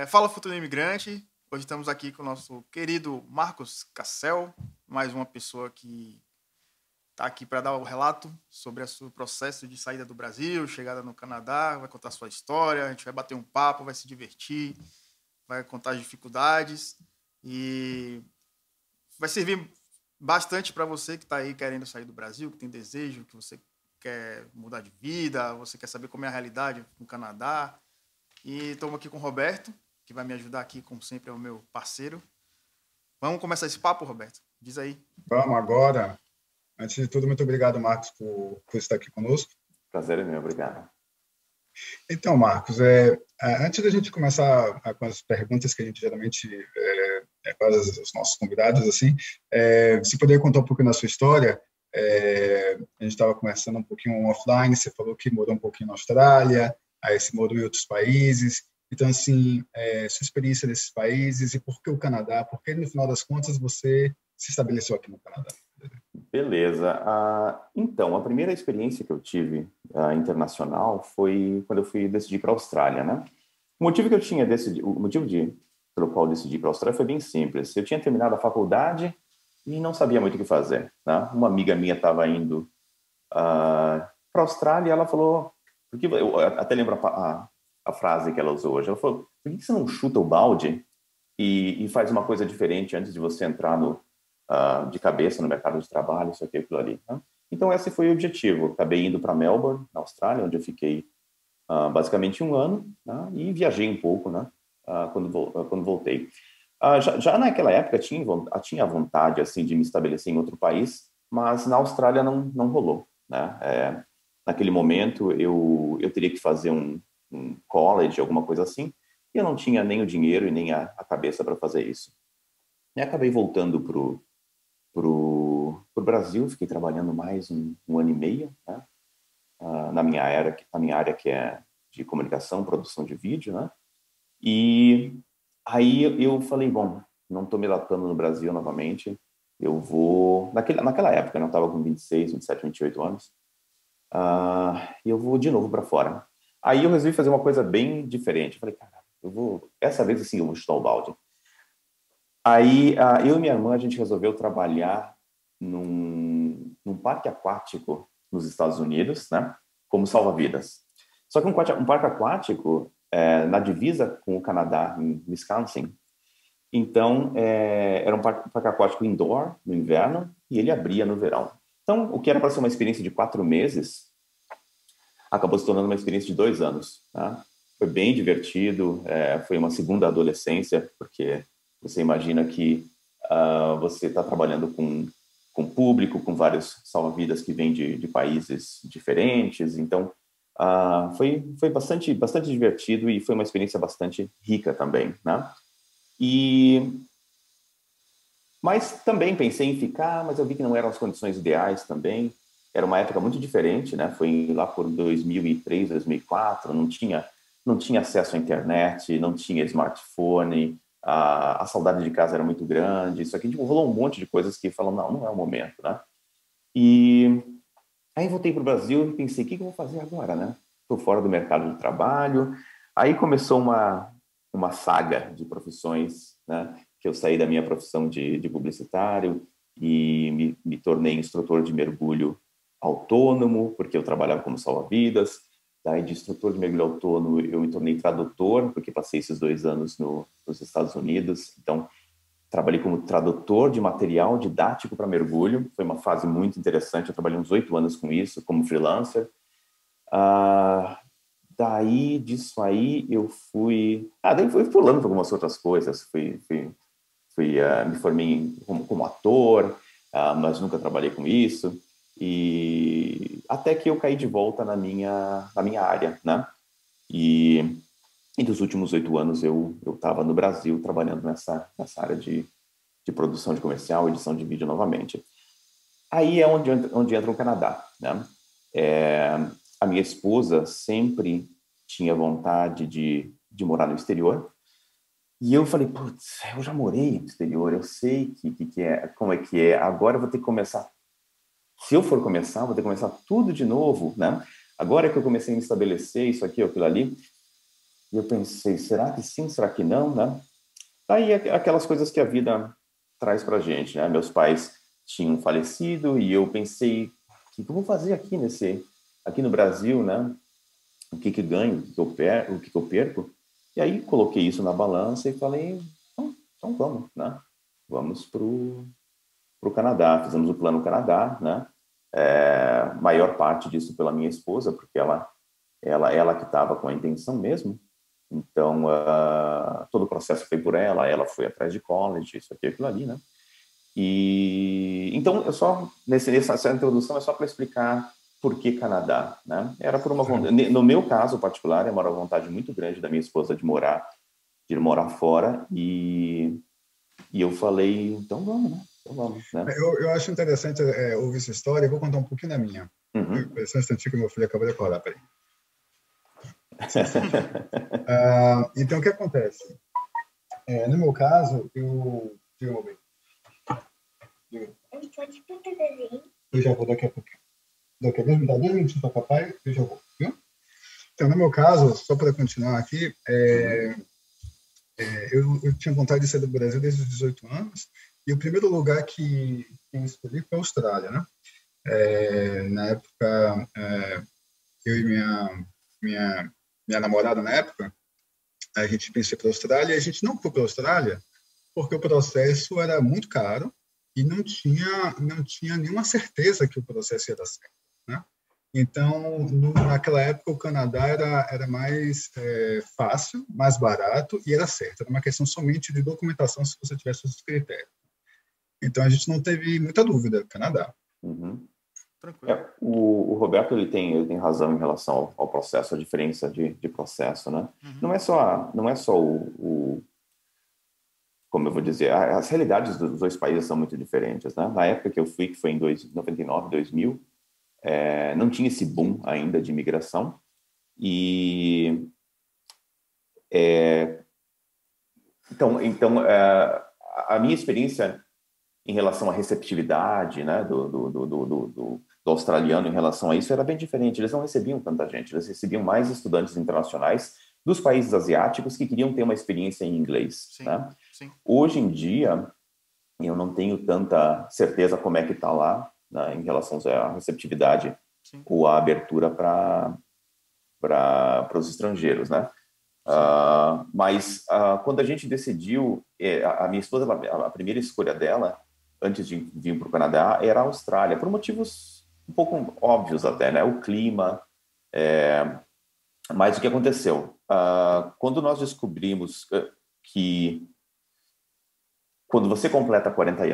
Fala Futuro Imigrante. Hoje estamos aqui com o nosso querido Marcos Cassel, mais uma pessoa que está aqui para dar o relato sobre o seu processo de saída do Brasil, chegada no Canadá, vai contar sua história, a gente vai bater um papo, vai se divertir, vai contar as dificuldades e vai servir bastante para você que está aí querendo sair do Brasil, que tem desejo, que você quer mudar de vida, você quer saber como é a realidade no Canadá. E estamos aqui com o Roberto, que vai me ajudar aqui, como sempre, é o meu parceiro. Vamos começar esse papo, Roberto? Diz aí. Vamos agora. Antes de tudo, muito obrigado, Marcos, por estar aqui conosco. Prazer é meu, obrigado. Então, Marcos, antes da gente começar com as perguntas que a gente geralmente faz aos nossos convidados, assim, se poderia contar um pouquinho da sua história. A gente estava conversando um pouquinho offline, você falou que morou um pouquinho na Austrália, aí você morou em outros países. Então, assim, sua experiência nesses países e por que o Canadá? Por que, no final das contas, você se estabeleceu aqui no Canadá? Beleza. Então, a primeira experiência que eu tive internacional foi quando eu decidir para a Austrália, né? O motivo pelo qual eu decidi para a Austrália foi bem simples. Eu tinha terminado a faculdade e não sabia muito o que fazer, né? Uma amiga minha estava indo para a Austrália e ela falou... Porque eu até lembro a frase que ela usou hoje. Ela falou, por que você não chuta o balde e faz uma coisa diferente antes de você entrar de cabeça no mercado de trabalho, isso aqui, aquilo ali. Né? Então, esse foi o objetivo. Acabei indo para Melbourne, na Austrália, onde eu fiquei basicamente um ano, né? E viajei um pouco, né? Quando voltei. Já naquela época, tinha vontade assim, de me estabelecer em outro país, mas na Austrália não rolou. Né? Naquele momento, eu teria que fazer um college, alguma coisa assim, e eu não tinha nem o dinheiro e nem a cabeça para fazer isso. E acabei voltando pro Brasil, fiquei trabalhando mais um ano e meio, né? na minha área que é de comunicação, produção de vídeo, né? E aí eu falei, bom, não estou me adaptando no Brasil novamente, eu vou... Naquela época, né? Eu estava com 26, 27, 28 anos, e eu vou de novo para fora. Aí eu resolvi fazer uma coisa bem diferente. Eu falei, cara, essa vez assim, eu vou chutar o balde. Aí eu e minha irmã, a gente resolveu trabalhar num parque aquático nos Estados Unidos, né? Como salva-vidas. Só que um parque aquático na divisa com o Canadá, em Wisconsin. Então, era um parque aquático indoor no inverno e ele abria no verão. Então, o que era para ser uma experiência de 4 meses, acabou se tornando uma experiência de 2 anos. Tá? Foi bem divertido, foi uma segunda adolescência, porque você imagina que você está trabalhando com público, com vários salva-vidas que vêm de países diferentes. Então, foi bastante divertido e foi uma experiência bastante rica também. Né? Mas também pensei em ficar, mas eu vi que não eram as condições ideais também. Era uma época muito diferente, né? Foi lá por 2003, 2004, não tinha acesso à internet, não tinha smartphone, a saudade de casa era muito grande, isso aqui rolou um monte de coisas que falam, não é o momento, né? E aí voltei para o Brasil e pensei, o que eu vou fazer agora, né? Estou fora do mercado de trabalho. Aí começou uma saga de profissões, né? Que eu saí da minha profissão de publicitário e me tornei instrutor de mergulho autônomo, porque eu trabalhava como salva-vidas. Daí, de instrutor de mergulho autônomo, eu me tornei tradutor, porque passei esses 2 anos nos Estados Unidos. Então, trabalhei como tradutor de material didático para mergulho. Foi uma fase muito interessante. Eu trabalhei uns 8 anos com isso, como freelancer. Daí, disso aí, eu fui... daí fui pulando para algumas outras coisas. Me formei como ator, mas nunca trabalhei com isso. E até que eu caí de volta na minha área, né? E dos últimos 8 anos eu estava no Brasil trabalhando nessa área de produção de comercial, edição de vídeo novamente. Aí é onde entra o Canadá, né? A minha esposa sempre tinha vontade de morar no exterior. E eu falei, putz, eu já morei no exterior, eu sei que é, como é que é. Agora eu vou ter que começar. Se eu for começar, vou ter que começar tudo de novo, né? Agora que eu comecei a me estabelecer, isso aqui, aquilo ali. E eu pensei, será que sim, será que não, né? Daí aquelas coisas que a vida traz pra gente, né? Meus pais tinham falecido e eu pensei, o que eu vou fazer aqui no Brasil, né? O que ganho, o que eu perco? E aí coloquei isso na balança e falei, então vamos, né? Vamos pro Canadá. Fizemos o plano Canadá, né? Maior parte disso pela minha esposa, porque ela que estava com a intenção mesmo. Então, todo o processo foi por ela foi atrás de college, isso aqui, aquilo ali, né? E então, essa introdução é só para explicar por que Canadá, né? Era por uma vontade, no meu caso particular, é uma vontade muito grande da minha esposa de morar fora e eu falei, então vamos, né? Então vamos, né? Eu acho interessante ouvir essa história. Eu vou contar um pouquinho da minha. Só um instantinho que meu filho acabou de acordar, peraí. Então, o que acontece? No meu caso, eu já vou daqui a pouquinho. Me dá 2 minutos para papai, eu já vou, viu? Então, no meu caso, só para continuar aqui, eu tinha vontade de sair do Brasil desde os 18 anos, e o primeiro lugar que eu escolhi foi a Austrália, né? Na época, eu e minha namorada, na época, a gente pensou para a Austrália, e a gente não foi para a Austrália porque o processo era muito caro e não tinha nenhuma certeza que o processo ia dar certo, né? Então, naquela época, o Canadá era mais fácil, mais barato e era certo. Era uma questão somente de documentação se você tivesse os critérios. Então, a gente não teve muita dúvida, Canadá. O Roberto ele tem razão em relação ao processo, a diferença de processo, né? Não é só o como eu vou dizer, as realidades dos dois países são muito diferentes, né? Na época que eu fui, que foi em 99, 2000, não tinha esse boom ainda de imigração e então a minha experiência em relação à receptividade, né, do australiano em relação a isso era bem diferente. Eles não recebiam tanta gente, eles recebiam mais estudantes internacionais dos países asiáticos que queriam ter uma experiência em inglês. Sim, né? Sim. Hoje em dia, eu não tenho tanta certeza como é que está lá, né, em relação à receptividade ou à abertura para os estrangeiros, né? Mas quando a gente decidiu, a minha esposa, a primeira escolha dela, antes de vir para o Canadá, era a Austrália, por motivos um pouco óbvios até, né? O clima. Mas o que aconteceu? Quando nós descobrimos que quando você completa 40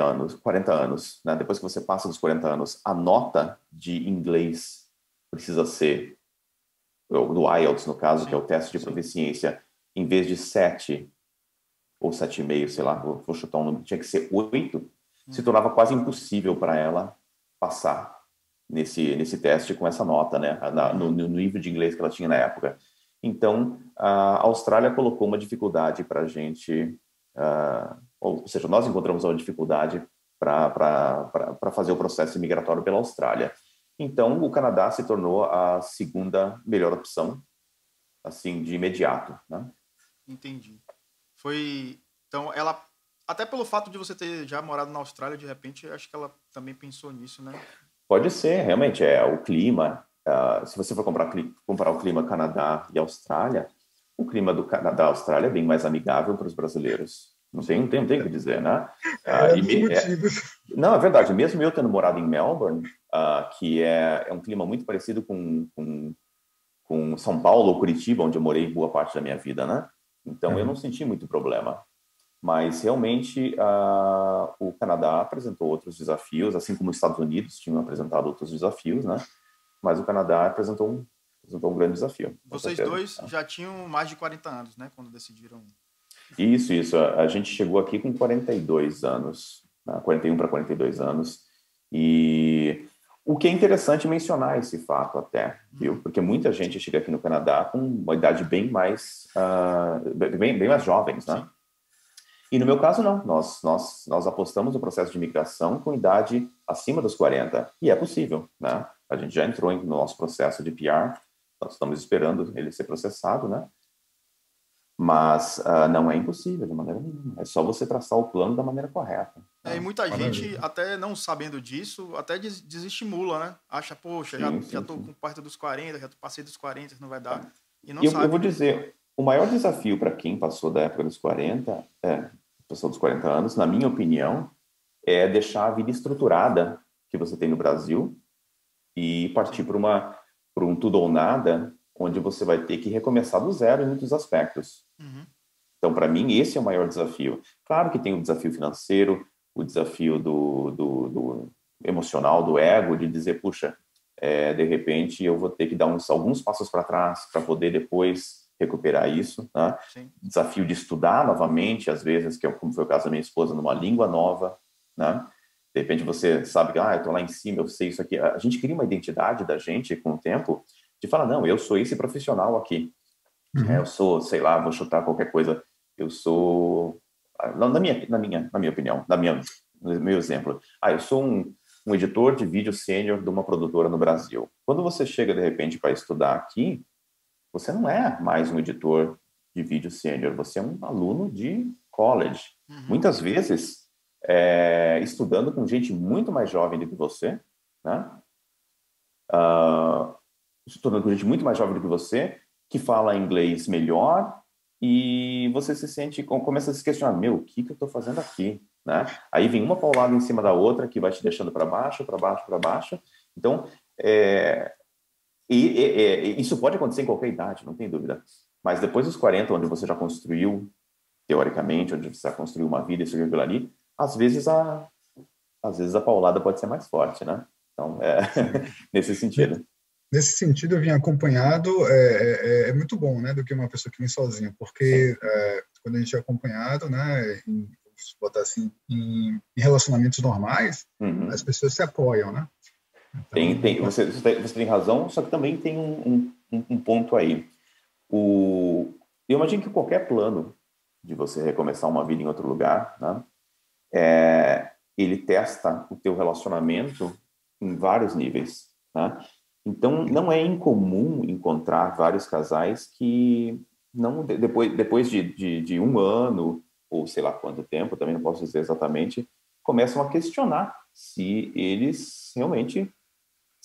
anos, né, depois que você passa dos 40 anos, a nota de inglês precisa ser, do IELTS, no caso, que é o teste de proficiência, em vez de 7 ou 7,5, sei lá, vou chutar um número, tinha que ser 8, se tornava quase impossível para ela passar nesse teste com essa nota, né, no nível de inglês que ela tinha na época. Então, a Austrália colocou uma dificuldade para a gente, ou seja, nós encontramos uma dificuldade para fazer o processo imigratório pela Austrália. Então, o Canadá se tornou a segunda melhor opção, assim, de imediato, né? Entendi. Então, ela, até pelo fato de você ter já morado na Austrália, de repente, acho que ela também pensou nisso, né? Pode ser, realmente, o clima. Se você for comparar o clima Canadá e Austrália, o clima do Canadá e Austrália é bem mais amigável para os brasileiros. Não tem o que dizer, né? Não, é verdade. Mesmo eu tendo morado em Melbourne, que é um clima muito parecido com São Paulo ou Curitiba, onde eu morei boa parte da minha vida, né? Então, eu não senti muito problema. Mas, realmente, o Canadá apresentou outros desafios, assim como os Estados Unidos tinham apresentado outros desafios, né? Mas o Canadá apresentou um grande desafio. Vocês dois já tinham mais de 40 anos, né? Quando decidiram... Isso. A gente chegou aqui com 42 anos, né? 41 para 42 anos. E o que é interessante mencionar esse fato até, viu? Porque muita gente chega aqui no Canadá com uma idade bem mais jovens, né? Sim. E no meu caso, não. Nós apostamos no processo de imigração com idade acima dos 40. E é possível, né? A gente já entrou no nosso processo de PR. Nós estamos esperando ele ser processado, né? Mas não é impossível de maneira nenhuma. É só você traçar o plano da maneira correta. E muita gente, até não sabendo disso, até desestimula, né? Acha, poxa, já tô com perto dos 40, já passei dos 40, não vai dar. E não sabe. Eu vou dizer, o maior desafio para quem passou da época dos 40, passou dos 40 anos, na minha opinião, é deixar a vida estruturada que você tem no Brasil e partir por um tudo ou nada, onde você vai ter que recomeçar do zero em muitos aspectos. Uhum. Então, para mim, esse é o maior desafio. Claro que tem o desafio financeiro, o desafio do emocional, do ego, de dizer, puxa, de repente eu vou ter que dar alguns passos para trás para poder depois recuperar isso. Né? Desafio de estudar novamente, às vezes, que é como foi o caso da minha esposa, numa língua nova. Né? De repente você sabe que, eu estou lá em cima, eu sei isso aqui. A gente cria uma identidade da gente com o tempo, de falar, não, eu sou esse profissional aqui. Uhum. Eu sou, sei lá, vou chutar qualquer coisa. Eu sou, na minha opinião, no meu exemplo, eu sou um editor de vídeo sênior de uma produtora no Brasil. Quando você chega, de repente, para estudar aqui, você não é mais um editor de vídeo sênior, você é um aluno de college. Uhum. Muitas vezes, estudando com gente muito mais jovem do que você, né? Estudando com gente muito mais jovem do que você, que fala inglês melhor, e você se sente, começa a se questionar, o que eu estou fazendo aqui? Né? Aí vem uma paulada em cima da outra, que vai te deixando para baixo, para baixo, para baixo. Então, isso pode acontecer em qualquer idade, não tem dúvida. Mas depois dos 40, onde você já construiu, teoricamente, onde você já construiu uma vida, isso e aquilo ali, às vezes a paulada pode ser mais forte, né? Então, nesse sentido. Nesse sentido, eu vim acompanhado, é muito bom, né, do que uma pessoa que vem sozinha, porque quando a gente é acompanhado, né, vamos botar assim, em relacionamentos normais, as pessoas se apoiam, né? Então, você tem razão, só que também tem um ponto aí. Eu imagino que qualquer plano de você recomeçar uma vida em outro lugar, né, ele testa o teu relacionamento em vários níveis, né? Então, não é incomum encontrar vários casais que, não depois de um ano, ou sei lá quanto tempo, também não posso dizer exatamente, começam a questionar se eles realmente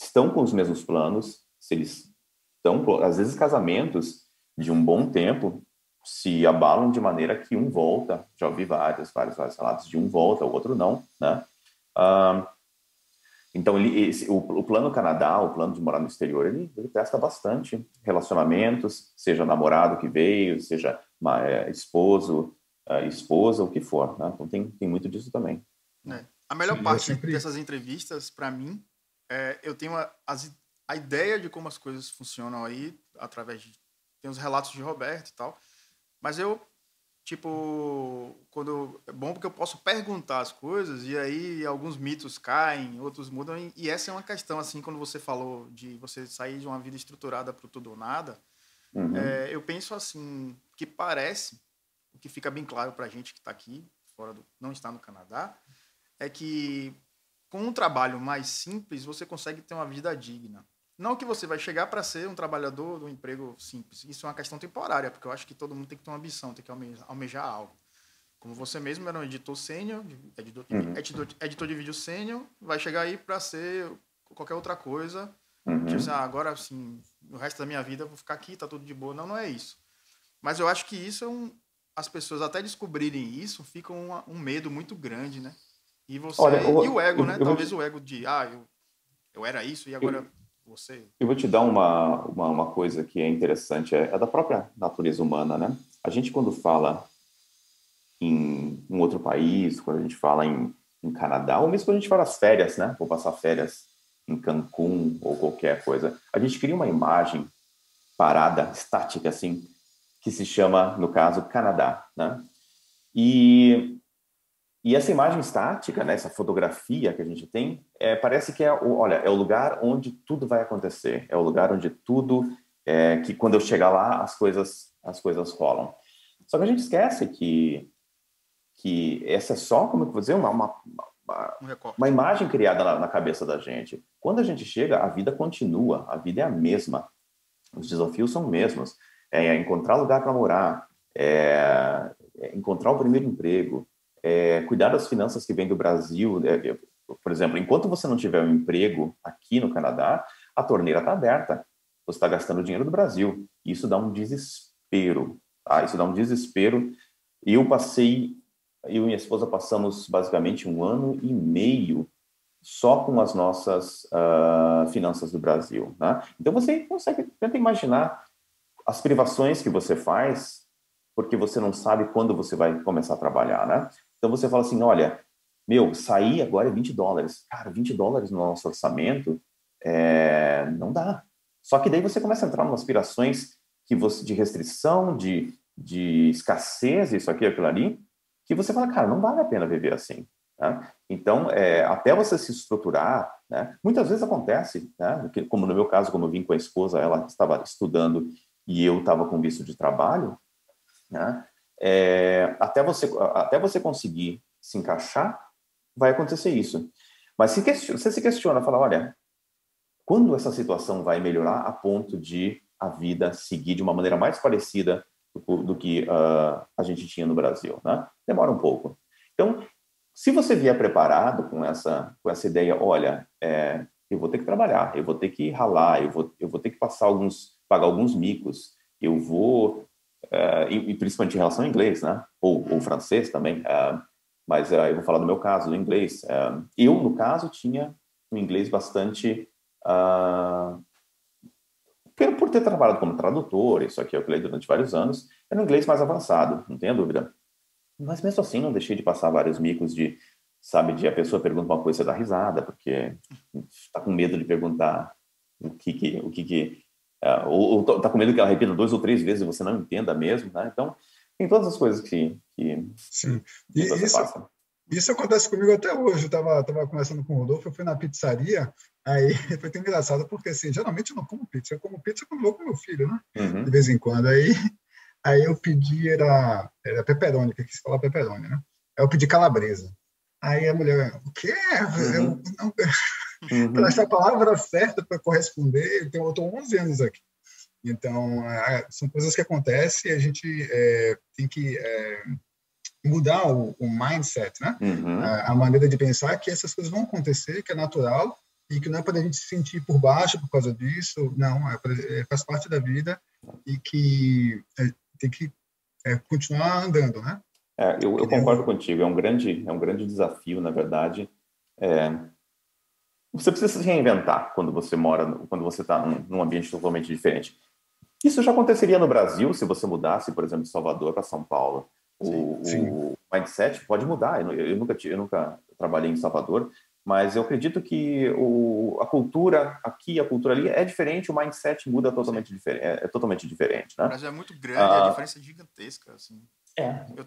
estão com os mesmos planos, se eles estão... Às vezes, casamentos de um bom tempo se abalam de maneira que um volta. Já ouvi vários relatos de um volta, o outro não, né? Então, o plano Canadá, o plano de morar no exterior, ele testa bastante relacionamentos, seja namorado que veio, seja esposo, esposa, o que for. Né? Então, tem muito disso também. A melhor parte dessas entrevistas, para mim, eu tenho a ideia de como as coisas funcionam aí, através de... Tem os relatos de Roberto e tal, mas eu... é bom porque eu posso perguntar as coisas e aí alguns mitos caem, outros mudam. E essa é uma questão, assim, quando você falou de você sair de uma vida estruturada para o tudo ou nada, eu penso assim, que parece, o que fica bem claro para a gente que está aqui, não está no Canadá, é que com um trabalho mais simples você consegue ter uma vida digna. Não que você vai chegar para ser um trabalhador do emprego simples. Isso é uma questão temporária, porque eu acho que todo mundo tem que ter uma ambição, tem que almejar algo. Como você mesmo era um editor sênior, editor de vídeo sênior, vai chegar aí para ser qualquer outra coisa. Tipo assim, agora, assim, o resto da minha vida eu vou ficar aqui, tá tudo de boa. Não é isso. Mas eu acho que isso as pessoas até descobrirem isso, fica um medo muito grande, né? E e o ego, né? Talvez o ego de, eu era isso e agora... Eu vou te dar uma coisa que é interessante, é da própria natureza humana, né? A gente, quando fala em um outro país, quando a gente fala em Canadá, ou mesmo quando a gente fala as férias, né? Vou passar férias em Cancún ou qualquer coisa, a gente cria uma imagem parada, estática, assim, que se chama, no caso, Canadá, né? E essa imagem estática, né, essa fotografia que a gente tem, parece que é o lugar onde tudo vai acontecer. É o lugar onde tudo, que quando eu chegar lá, as coisas rolam. Só que a gente esquece que essa é só, como eu vou dizer, uma imagem criada na cabeça da gente. Quando a gente chega, a vida continua, a vida é a mesma. Os desafios são os mesmos. É encontrar lugar para morar, encontrar o primeiro emprego, cuidar das finanças que vêm do Brasil. Por exemplo, enquanto você não tiver um emprego aqui no Canadá, a torneira está aberta. Você está gastando dinheiro do Brasil. Isso dá um desespero. Tá? Isso dá um desespero. Eu e minha esposa passamos basicamente 1 ano e meio só com as nossas finanças do Brasil. Né? Então, você consegue tentar imaginar as privações que você faz porque você não sabe quando você vai começar a trabalhar. Né? Então, você fala assim, olha, sair agora é $20. Cara, $20 no nosso orçamento não dá. Só que daí você começa a entrar em aspirações de restrição, de escassez, isso aqui, aquilo ali, que você fala, cara, não vale a pena viver assim. Né? Então, até você se estruturar, né? Muitas vezes acontece, né? Como no meu caso, como eu vim com a esposa, ela estava estudando e eu estava com visto de trabalho, né? Até você conseguir se encaixar, vai acontecer isso. Mas você se questiona, fala, olha, quando essa situação vai melhorar a ponto de a vida seguir de uma maneira mais parecida do que a gente tinha no Brasil, né? Demora um pouco. Então, se você vier preparado com essa ideia, olha, eu vou ter que trabalhar, eu vou ter que ralar, eu vou ter que pagar alguns micos, eu vou, e principalmente em relação ao inglês, né? Ou francês também, mas eu vou falar do meu caso, do inglês. Eu, no caso, tinha um inglês bastante... por ter trabalhado como tradutor, isso aqui eu falei durante vários anos, era um inglês mais avançado, não tenha dúvida. Mas mesmo assim não deixei de passar vários micos de a pessoa pergunta uma coisa e dá risada, porque está com medo de perguntar ou está com medo que ela repita 2 ou 3 vezes e você não entenda mesmo, né? Então, tem todas as coisas que Sim. você passa. Isso acontece comigo até hoje. Eu tava conversando com o Rodolfo, eu fui na pizzaria, aí foi tão engraçado, porque assim, geralmente eu não como pizza, eu como pizza quando vou com meu filho, né? Uhum. De vez em quando. Aí eu pedi, era pepperoni, que se fala pepperoni, né? Aí eu pedi calabresa. Aí a mulher, o quê? Uhum. Para essa palavra certa para corresponder, eu estou 11 anos aqui. Então, são coisas que acontecem e a gente tem que mudar o mindset, né? Uhum. A maneira de pensar que essas coisas vão acontecer, que é natural e que não é para a gente se sentir por baixo por causa disso, não, faz parte da vida e que tem que continuar andando, né? Eu concordo contigo, é um grande desafio, na verdade. Você precisa se reinventar quando você está num ambiente totalmente diferente. Isso já aconteceria no Brasil se você mudasse, por exemplo, de Salvador para São Paulo. O mindset pode mudar. Eu nunca trabalhei em Salvador, mas eu acredito que a cultura aqui, a cultura ali é diferente, o mindset muda totalmente diferente. É totalmente diferente, né? O Brasil é muito grande, a diferença é gigantesca, assim. Eu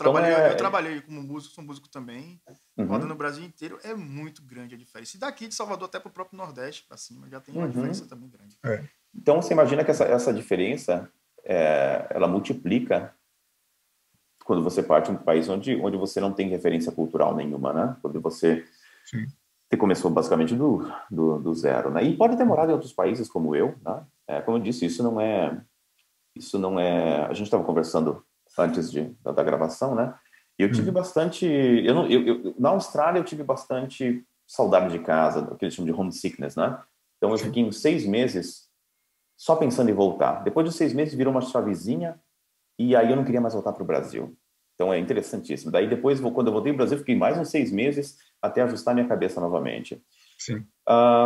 trabalhei como músico, sou músico também. Rodando no Brasil inteiro, é muito grande a diferença. E daqui de Salvador até para o próprio Nordeste, para cima, já tem uma diferença também grande. Então, você imagina que essa diferença, ela multiplica quando você parte de um país onde você não tem referência cultural nenhuma, né? Quando você começou basicamente do zero, né? E pode ter morado em outros países como eu, né? Como eu disse, isso não é... A gente estava conversando antes da gravação, né? E eu tive bastante... na Austrália, eu tive bastante saudade de casa, o que eles chamam de homesickness, né? Então, eu fiquei uns 6 meses só pensando em voltar. Depois de 6 meses, virou uma chavezinha e aí eu não queria mais voltar para o Brasil. Então, é interessantíssimo. Daí, depois, quando eu voltei para o Brasil, fiquei mais uns 6 meses até ajustar minha cabeça novamente.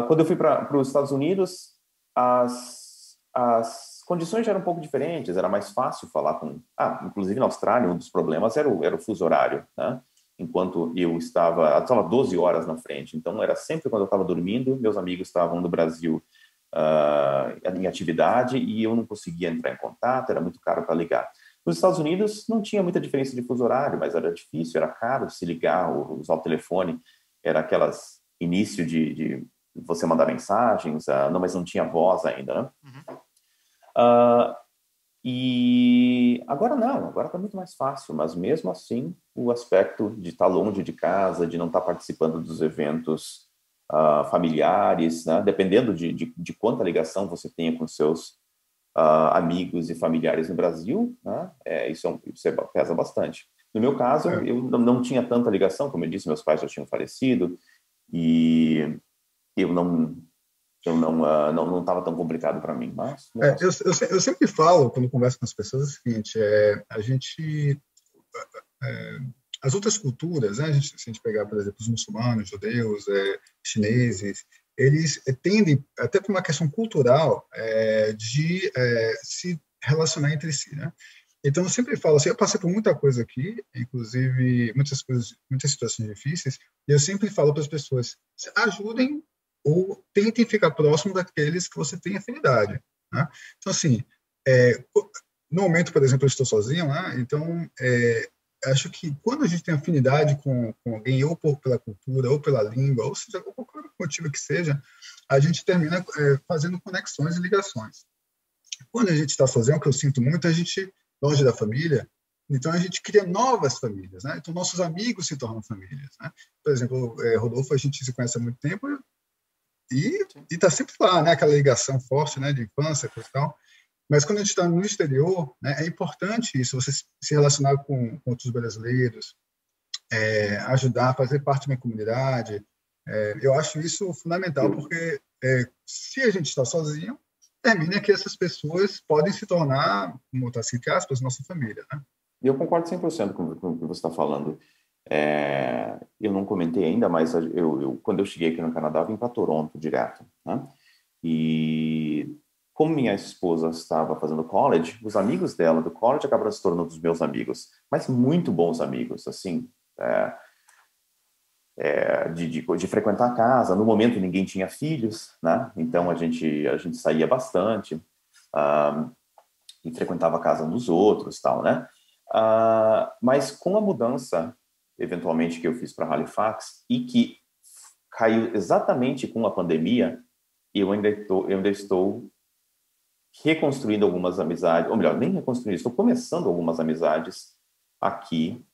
Quando eu fui para os Estados Unidos, as condições já eram um pouco diferentes, era mais fácil falar com... inclusive na Austrália, um dos problemas era o fuso horário, né? Enquanto eu estava 12 horas na frente, então era sempre quando eu estava dormindo, meus amigos estavam no Brasil em atividade e eu não conseguia entrar em contato, era muito caro para ligar. Nos Estados Unidos não tinha muita diferença de fuso horário, mas era difícil, era caro se ligar, usar o telefone, era aquelas início de você mandar mensagens, mas não tinha voz ainda, né? E agora não, agora está muito mais fácil, mas mesmo assim o aspecto de estar longe de casa, de não estar participando dos eventos familiares, né? Dependendo de quanta ligação você tenha com seus amigos e familiares no Brasil, né? Isso pesa bastante. No meu caso, eu não tinha tanta ligação, como eu disse, meus pais já tinham falecido e eu não estava tão complicado para mim. Mas eu sempre falo, quando converso com as pessoas, é o seguinte: a gente, as outras culturas, né, se a gente pegar, por exemplo, os muçulmanos, judeus, chineses, eles tendem, até por uma questão cultural, de se relacionar entre si, né? Então, eu sempre falo assim, eu passei por muita coisa aqui, inclusive muitas situações difíceis, e eu sempre falo para as pessoas, ajudem ou tentem ficar próximo daqueles que você tem afinidade, né? Então, assim, no momento, por exemplo, eu estou sozinho, né? Então, acho que quando a gente tem afinidade com alguém, ou pela cultura, ou pela língua, ou seja, qualquer motivo que seja, a gente termina fazendo conexões e ligações. Quando a gente está sozinho, o que eu sinto muito, a gente longe da família, então a gente cria novas famílias, né? Então nossos amigos se tornam famílias, né? Por exemplo, Rodolfo, a gente se conhece há muito tempo e está sempre lá, né? Aquela ligação forte, né? De infância, coisa e tal. Mas quando a gente está no exterior, né? É importante isso, você se relacionar com outros brasileiros, ajudar, fazer parte de uma comunidade. Eu acho isso fundamental, porque se a gente está sozinho, termina que essas pessoas podem se tornar, como está assim, entre aspas, nossa família, né? Eu concordo 100% com o que você está falando. Eu não comentei ainda, mas quando eu cheguei aqui no Canadá, eu vim para Toronto direto, né? E como minha esposa estava fazendo college, os amigos dela do college acabaram se tornando os meus amigos, mas muito bons amigos, assim, de frequentar a casa. No momento ninguém tinha filhos, né? Então a gente saía bastante e frequentava a casa um dos outros, tal, né? Mas com a mudança, eventualmente, que eu fiz para Halifax e que caiu exatamente com a pandemia, eu ainda estou reconstruindo algumas amizades, ou melhor, nem reconstruindo, estou começando algumas amizades aqui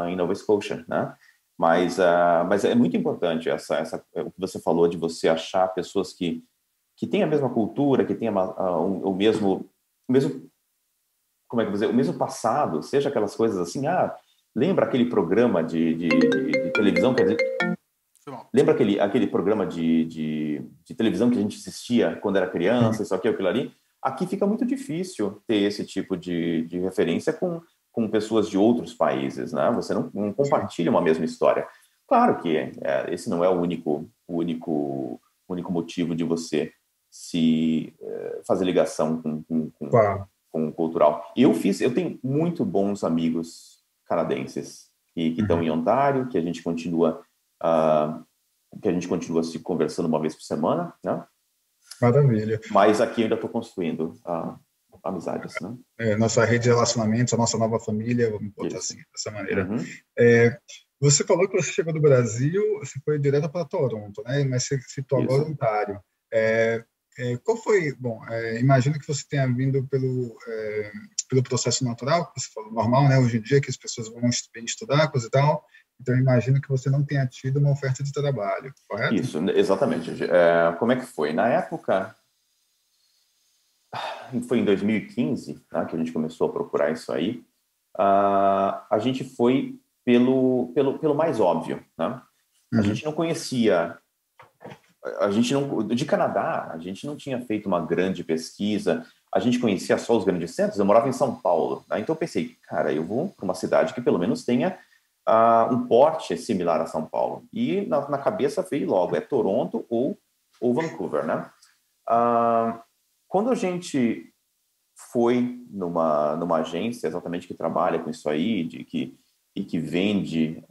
em Nova Scotia, né? Mas é muito importante o que você falou de você achar pessoas que têm a mesma cultura, que têm o mesmo, como é que eu vou dizer, o mesmo passado, seja aquelas coisas assim, lembra aquele programa de televisão, quer dizer, lembra aquele programa de televisão que a gente assistia quando era criança, isso aqui, aquilo ali? Aqui fica muito difícil ter esse tipo de referência com pessoas de outros países, né? Você não compartilha uma mesma história. Claro que esse não é o único motivo de você se fazer ligação com o cultural. Eu tenho muito bons amigos canadenses que estão em Ontário, que a gente continua se conversando uma vez por semana, né? Maravilha. Mas aqui eu ainda estou construindo amizades, né? Nossa rede de relacionamentos, a nossa nova família, vamos botar assim, dessa maneira. Você falou que você chegou do Brasil, você foi direto para Toronto, né? Mas você citou agora Ontário. Qual foi? Bom, imagino que você tenha vindo pelo processo natural, que você falou, normal, né? Hoje em dia, que as pessoas vão estudar, coisa e tal. Então, eu imagino que você não tenha tido uma oferta de trabalho, correto? Isso, exatamente. Como é que foi? Na época, foi em 2015, tá, que a gente começou a procurar isso aí. A gente foi pelo mais óbvio, né? A gente não conhecia... de Canadá, a gente não tinha feito uma grande pesquisa, a gente conhecia só os grandes centros, eu morava em São Paulo, né? Então eu pensei, cara, eu vou para uma cidade que pelo menos tenha um porte similar a São Paulo. E na cabeça veio logo, Toronto ou Vancouver, né? Quando a gente foi numa agência exatamente que trabalha com isso aí, e que vende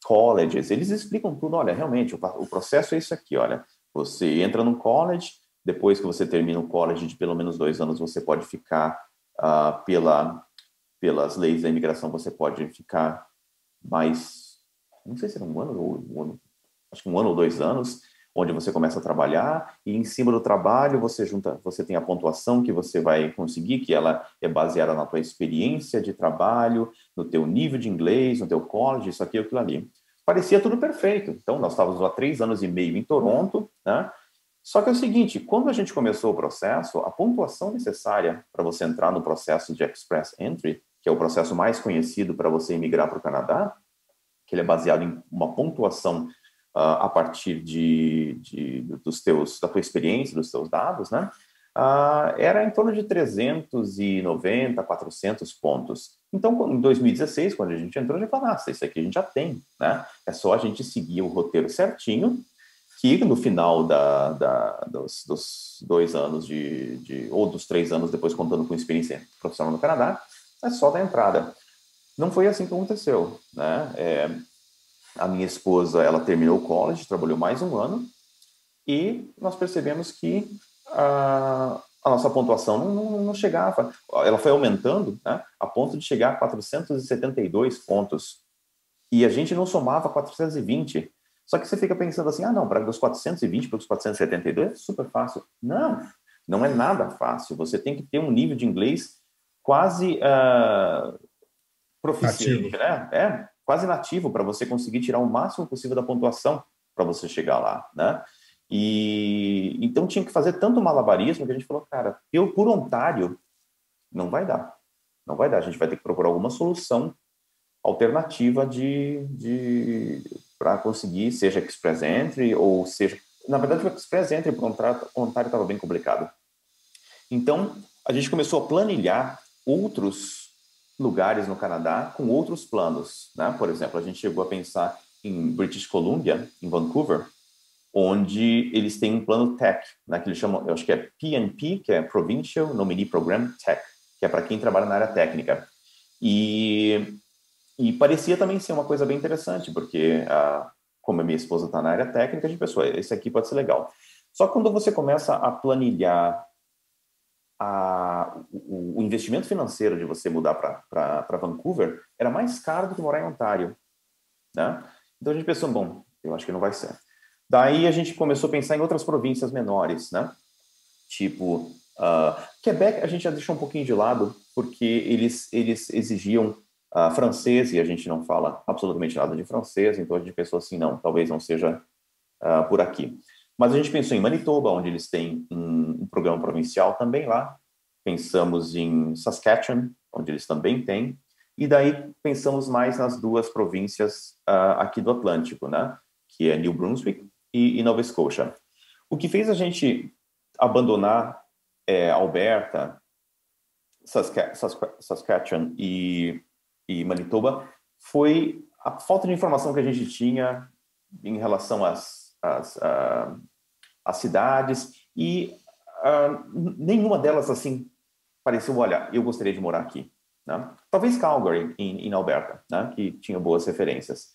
colleges, eles explicam tudo. Olha, realmente, o processo é isso aqui, olha. Você entra no college, depois que você termina o college de pelo menos 2 anos, você pode ficar pelas leis da imigração, você pode ficar mais, não sei se era acho que 1 ano ou 2 anos, onde você começa a trabalhar, e em cima do trabalho você tem a pontuação que você vai conseguir, que ela é baseada na tua experiência de trabalho, no teu nível de inglês, no teu college, isso aqui, aquilo ali. Parecia tudo perfeito. Então, nós estávamos há 3 anos e meio em Toronto, né? Só que é o seguinte, quando a gente começou o processo, a pontuação necessária para você entrar no processo de Express Entry, que é o processo mais conhecido para você emigrar para o Canadá, que ele é baseado em uma pontuação a partir da tua experiência, dos teus dados, né? Era em torno de 390, 400 pontos. Então, em 2016, quando a gente entrou, a gente falou, isso aqui a gente já tem, né? É só a gente seguir o roteiro certinho, que no final dos 2 anos ou dos 3 anos depois, contando com experiência profissional no Canadá, é só dar entrada. Não foi assim que aconteceu, né? A minha esposa, ela terminou o college, trabalhou mais um ano, e nós percebemos que a nossa pontuação não chegava. Ela foi aumentando, né, a ponto de chegar a 472 pontos. E a gente não somava 420. Só que você fica pensando assim, não, para dos 420 para os 472 é super fácil. Não, não é nada fácil. Você tem que ter um nível de inglês quase proficiente, Nativo. né? Quase nativo, para você conseguir tirar o máximo possível da pontuação para você chegar lá, né? E então tinha que fazer tanto malabarismo que a gente falou, cara, por Ontário não vai dar. Não vai dar, a gente vai ter que procurar alguma solução alternativa para conseguir, seja Express Entry ou seja... Na verdade, o Express Entry para o Ontário estava bem complicado. Então, a gente começou a planilhar outros lugares no Canadá com outros planos, né? Por exemplo, a gente chegou a pensar em British Columbia, em Vancouver, onde eles têm um plano Tech, né, que eles chamam, eu acho que é PNP, que é Provincial Nominee Program Tech, que é para quem trabalha na área técnica. E parecia também ser uma coisa bem interessante, porque como a minha esposa está na área técnica, a gente pensou, esse aqui pode ser legal. Só que quando você começa a planilhar o investimento financeiro de você mudar para Vancouver, era mais caro do que morar em Ontário, né? Então a gente pensou, bom, eu acho que não vai ser. Daí a gente começou a pensar em outras províncias menores, né? Tipo, Quebec a gente já deixou um pouquinho de lado, porque eles exigiam francês e a gente não fala absolutamente nada de francês, então a gente pensou assim, não, talvez não seja por aqui. Mas a gente pensou em Manitoba, onde eles têm um programa provincial também lá. Pensamos em Saskatchewan, onde eles também têm. E daí pensamos mais nas 2 províncias aqui do Atlântico, né? Que é New Brunswick e Nova Scotia. O que fez a gente abandonar Alberta, Saskatchewan e Manitoba foi a falta de informação que a gente tinha em relação às cidades, e nenhuma delas assim pareceu, olha, eu gostaria de morar aqui, né? Talvez Calgary em Alberta, né, que tinha boas referências.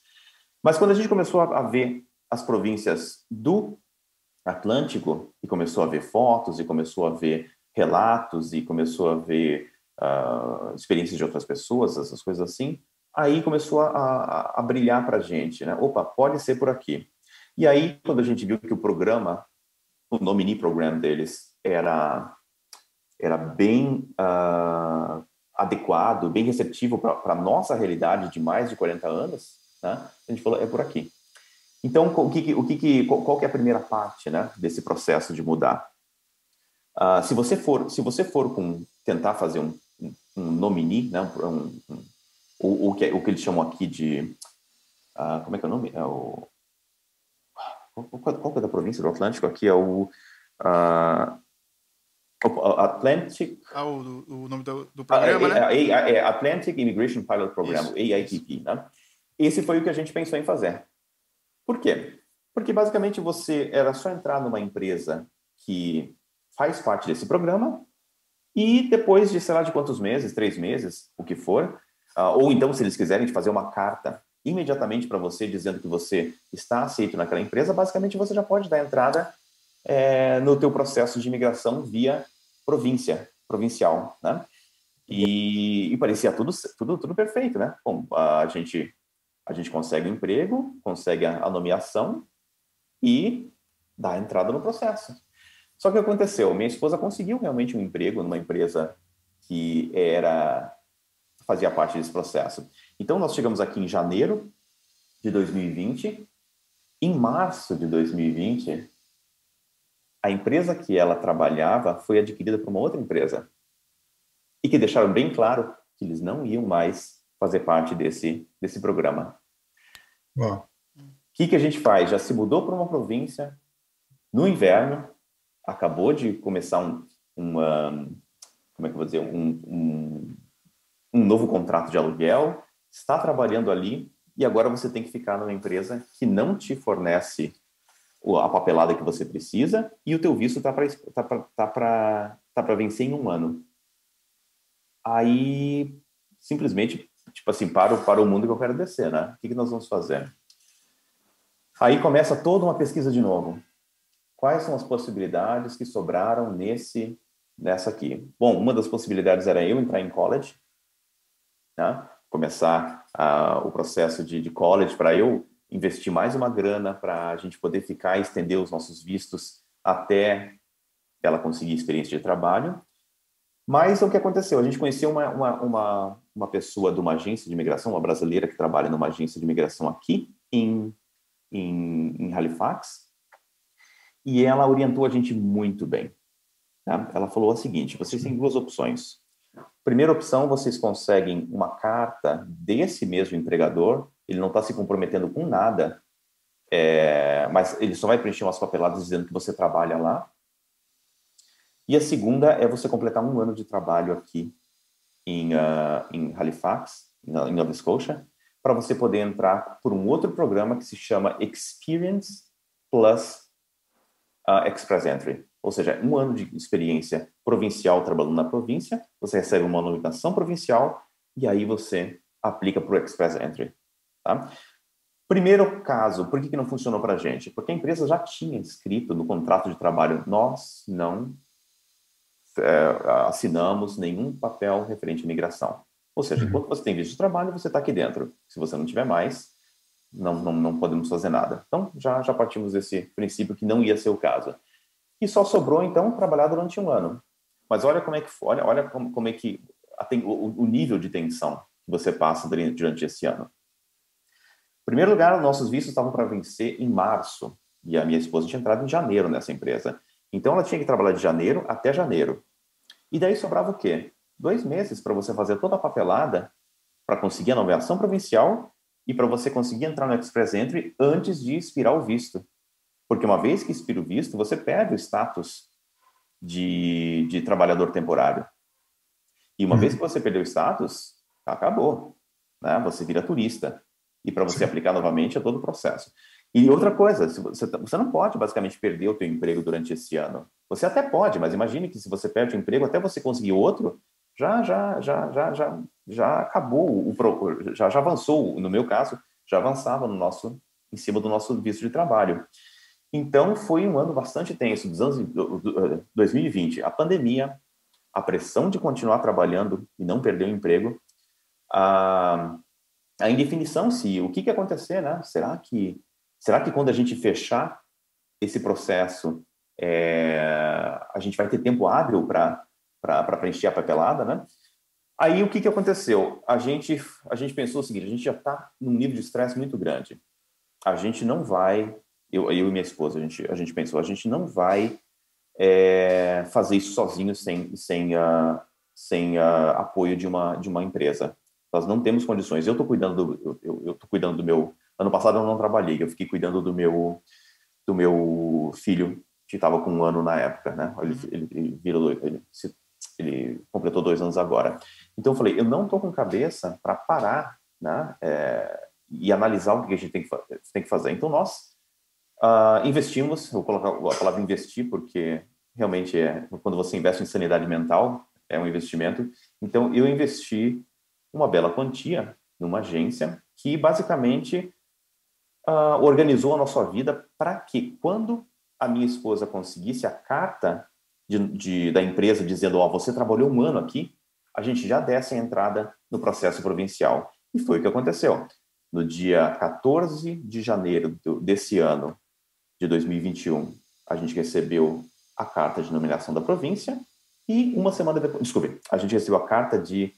Mas quando a gente começou a ver as províncias do Atlântico e começou a ver fotos e começou a ver relatos e começou a ver experiências de outras pessoas, essas coisas assim, aí começou a brilhar para a gente, né? Opa, pode ser por aqui. E aí, quando a gente viu que o nominee program deles era bem adequado, bem receptivo para a nossa realidade de mais de 40 anos, né? A gente falou, é por aqui. Então, qual que é a primeira parte, né, desse processo de mudar? Se você for tentar fazer um nominee, né, o que eles chamam aqui de... como é que é o nome? Qual que é da província do Atlântico? Aqui é o Atlantic... o nome do programa, né? Atlantic Immigration Pilot Program, Isso, AIPP, né? Esse foi o que a gente pensou em fazer. Por quê? Porque, basicamente, era só entrar numa empresa que faz parte desse programa e depois de, sei lá, de quantos meses, 3 meses, o que for, ou então, se eles quiserem, de fazer uma carta imediatamente para você, dizendo que você está aceito naquela empresa, basicamente você já pode dar entrada no teu processo de imigração via provincial, né? E parecia tudo perfeito, né? Bom, a gente consegue um emprego, consegue a nomeação e dá a entrada no processo. Só que o que aconteceu? Minha esposa conseguiu realmente um emprego numa empresa que fazia parte desse processo. Então, nós chegamos aqui em janeiro de 2020. Em março de 2020, a empresa que ela trabalhava foi adquirida por uma outra empresa e que deixaram bem claro que eles não iam mais fazer parte desse programa. Bom. O que a gente faz? Já se mudou para uma província no inverno, acabou de começar como é que eu vou dizer, um novo contrato de aluguel, está trabalhando ali e agora você tem que ficar numa empresa que não te fornece a papelada que você precisa e o teu visto tá para vencer em 1 ano. Aí, simplesmente, tipo assim, para o mundo que eu quero descer, né? O que nós vamos fazer? Aí começa toda uma pesquisa de novo. Quais são as possibilidades que sobraram nessa aqui? Bom, uma das possibilidades era eu entrar em college, né? Começar o processo de college para eu investir mais uma grana para a gente poder ficar e estender os nossos vistos até ela conseguir experiência de trabalho. Mas o que aconteceu? A gente conheceu uma pessoa de uma agência de imigração, uma brasileira que trabalha numa agência de imigração aqui em Halifax, e ela orientou a gente muito bem. Tá? Ela falou o seguinte: vocês têm 2 opções. Primeira opção, vocês conseguem uma carta desse mesmo empregador, ele não está se comprometendo com nada, mas ele só vai preencher umas papeladas dizendo que você trabalha lá. E a segunda é você completar 1 ano de trabalho aqui em Halifax, em Nova Scotia, para você poder entrar por um outro programa que se chama Experience Plus Express Entry. Ou seja, 1 ano de experiência provincial trabalhando na província, você recebe uma nomeação provincial e aí você aplica para o Express Entry. Tá? Primeiro caso, por que não funcionou para a gente? Porque a empresa já tinha escrito no contrato de trabalho: nós não assinamos nenhum papel referente à imigração. Ou seja, enquanto você tem visto de trabalho, você está aqui dentro. Se você não tiver mais, não podemos fazer nada. Então, já partimos desse princípio que não ia ser o caso. E só sobrou, então, trabalhar durante 1 ano. Mas olha como é que o nível de tensão que você passa durante esse ano. Em primeiro lugar, nossos vistos estavam para vencer em março. E a minha esposa tinha entrado em janeiro nessa empresa. Então, ela tinha que trabalhar de janeiro até janeiro. E daí sobrava o quê? 2 meses para você fazer toda a papelada para conseguir a nomeação provincial e para você conseguir entrar no Express Entry antes de expirar o visto. Porque uma vez que expira o visto, você perde o status de trabalhador temporário. E uma vez que você perdeu o status, acabou. Né? Você vira turista. E para você aplicar novamente é todo o processo. E outra coisa, você não pode basicamente perder o teu emprego durante esse ano. Você até pode, mas imagine que se você perde o emprego, até você conseguir outro, já acabou, já avançou, no meu caso, já avançava em cima do nosso visto de trabalho. Então, foi um ano bastante tenso, dos anos 2020. A pandemia, a pressão de continuar trabalhando e não perder o emprego, a indefinição o que ia acontecer, né? Será que quando a gente fechar esse processo, a gente vai ter tempo hábil para preencher a papelada, né? Aí, o que aconteceu? A gente pensou o seguinte: a gente já está num nível de estresse muito grande. A gente não vai, eu e minha esposa, a gente pensou, a gente não vai fazer isso sozinho sem apoio de uma empresa. Nós não temos condições. Eu estou cuidando do meu... Ano passado eu não trabalhei, eu fiquei cuidando do meu filho, que estava com 1 ano na época, né? Ele completou 2 anos agora. Então eu falei, eu não estou com cabeça para parar, né? E analisar o que a gente tem que fazer. Então nós investimos, eu vou colocar a palavra investir, porque realmente quando você investe em sanidade mental, é um investimento. Então eu investi uma bela quantia numa agência que basicamente organizou a nossa vida para que, quando a minha esposa conseguisse a carta da empresa dizendo, você trabalhou 1 ano aqui, a gente já desse a entrada no processo provincial. E foi o que aconteceu. No dia 14 de janeiro desse ano, de 2021, a gente recebeu a carta de nomeação da província e uma semana depois... a gente recebeu a carta de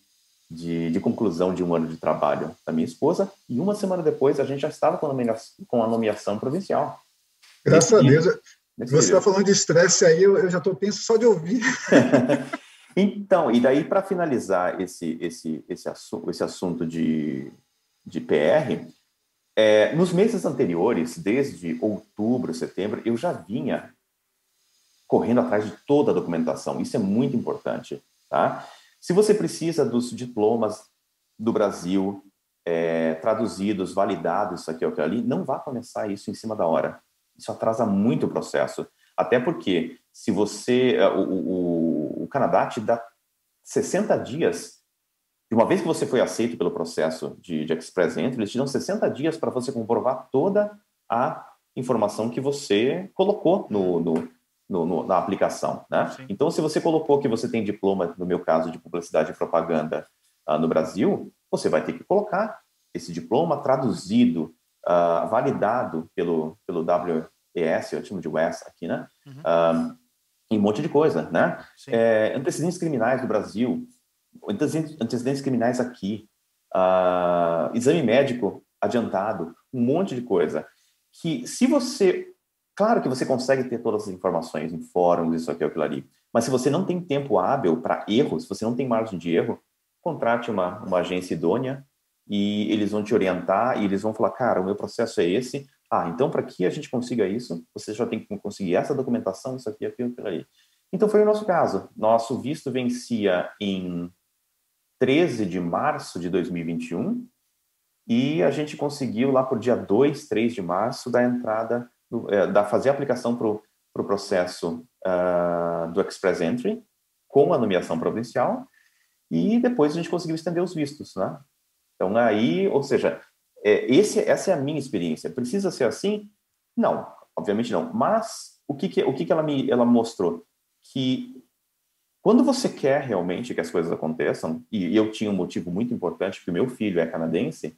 conclusão de 1 ano de trabalho da minha esposa, e uma semana depois a gente já estava com a nomeação provincial. Graças a Deus. Você está falando de estresse aí, eu já estou tenso só de ouvir. Então, e daí, para finalizar esse assunto de PR, nos meses anteriores, desde outubro, setembro, eu já vinha correndo atrás de toda a documentação. Isso é muito importante, tá? Se você precisa dos diplomas do Brasil, traduzidos, validados, isso aqui ou aquilo ali, não vá começar isso em cima da hora. Isso atrasa muito o processo. Até porque, se você... O Canadá te dá 60 dias, de uma vez que você foi aceito pelo processo de Express Entry, eles te dão 60 dias para você comprovar toda a informação que você colocou na aplicação, né? Então, se você colocou que você tem diploma, no meu caso, de publicidade e propaganda no Brasil, você vai ter que colocar esse diploma traduzido, validado pelo WES, eu chamo de WES aqui, né? E um monte de coisa, né? Antecedentes criminais do Brasil, antecedentes criminais aqui, exame médico adiantado, um monte de coisa. Que se você... Claro que você consegue ter todas as informações em fóruns, isso aqui, aquilo ali, mas se você não tem tempo hábil para erros, se você não tem margem de erro, contrate uma agência idônea e eles vão te orientar e eles vão falar, cara, o meu processo é esse, então para que a gente consiga isso, você já tem que conseguir essa documentação, isso aqui, aquilo ali. Então foi o nosso caso. Nosso visto vencia em 13 de março de 2021 e a gente conseguiu lá por dia 2, 3 de março da entrada, fazer a aplicação para o processo do Express Entry com a nomeação provincial e depois a gente conseguiu estender os vistos, né? Então aí, ou seja, essa é a minha experiência. Precisa ser assim? Não, obviamente não. Mas o que ela mostrou? Que quando você quer realmente que as coisas aconteçam, e eu tinha um motivo muito importante, que o meu filho é canadense,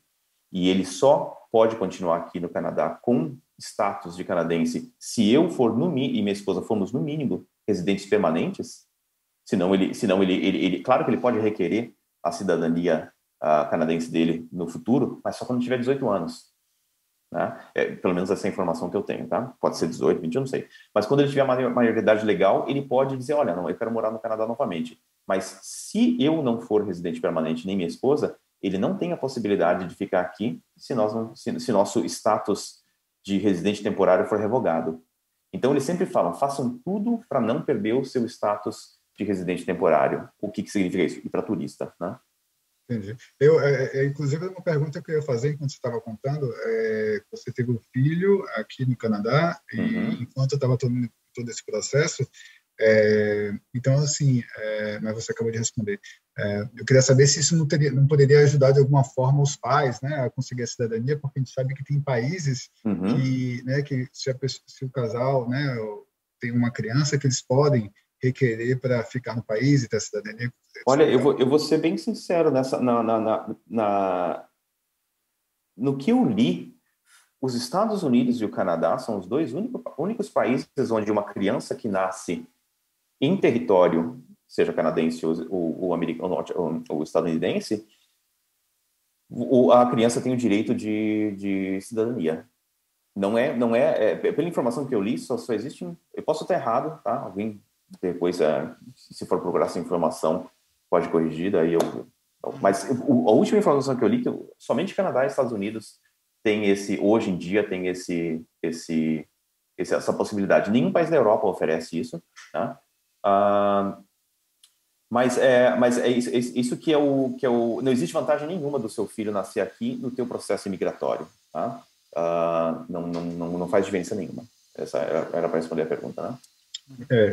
e ele só pode continuar aqui no Canadá com status de canadense se eu for, e minha esposa formos, no mínimo, residentes permanentes, senão ele claro que ele pode requerer a cidadania canadense dele no futuro, mas só quando tiver 18 anos. Né? Pelo menos essa é a informação que eu tenho, tá? Pode ser 18, 20, eu não sei. Mas quando ele tiver a maioridade legal, ele pode dizer, olha, não, eu quero morar no Canadá novamente. Mas se eu não for residente permanente, nem minha esposa, ele não tem a possibilidade de ficar aqui se nosso status de residente temporário for revogado. Então, eles sempre falam, façam tudo para não perder o seu status de residente temporário. O que significa isso? E para turista, né? Entendi. Inclusive, uma pergunta que eu ia fazer enquanto você estava contando, você teve um filho aqui no Canadá, e enquanto eu estava todo esse processo, então, assim, mas você acabou de responder. Eu queria saber se isso não poderia ajudar de alguma forma os pais, né, a conseguir a cidadania, porque a gente sabe que tem países que, né, que se o casal, né, tem uma criança, que eles podem requerer para ficar no país e ter a cidadania. Olha, eu vou ser bem sincero no que eu li. Os Estados Unidos e o Canadá são os dois únicos países onde uma criança que nasce em território, seja canadense ou americano ou estadunidense, a criança tem o direito de cidadania. Não é pela informação que eu li, só existe eu posso estar errado, tá? Alguém depois, se for procurar essa informação, pode corrigir, daí mas a última informação que eu li, que somente Canadá e Estados Unidos hoje em dia tem essa possibilidade. Nenhum país da Europa oferece isso, tá? Mas é isso que é o... Não existe vantagem nenhuma do seu filho nascer aqui no teu processo imigratório, tá? Não faz diferença nenhuma. Essa era para responder a pergunta, né?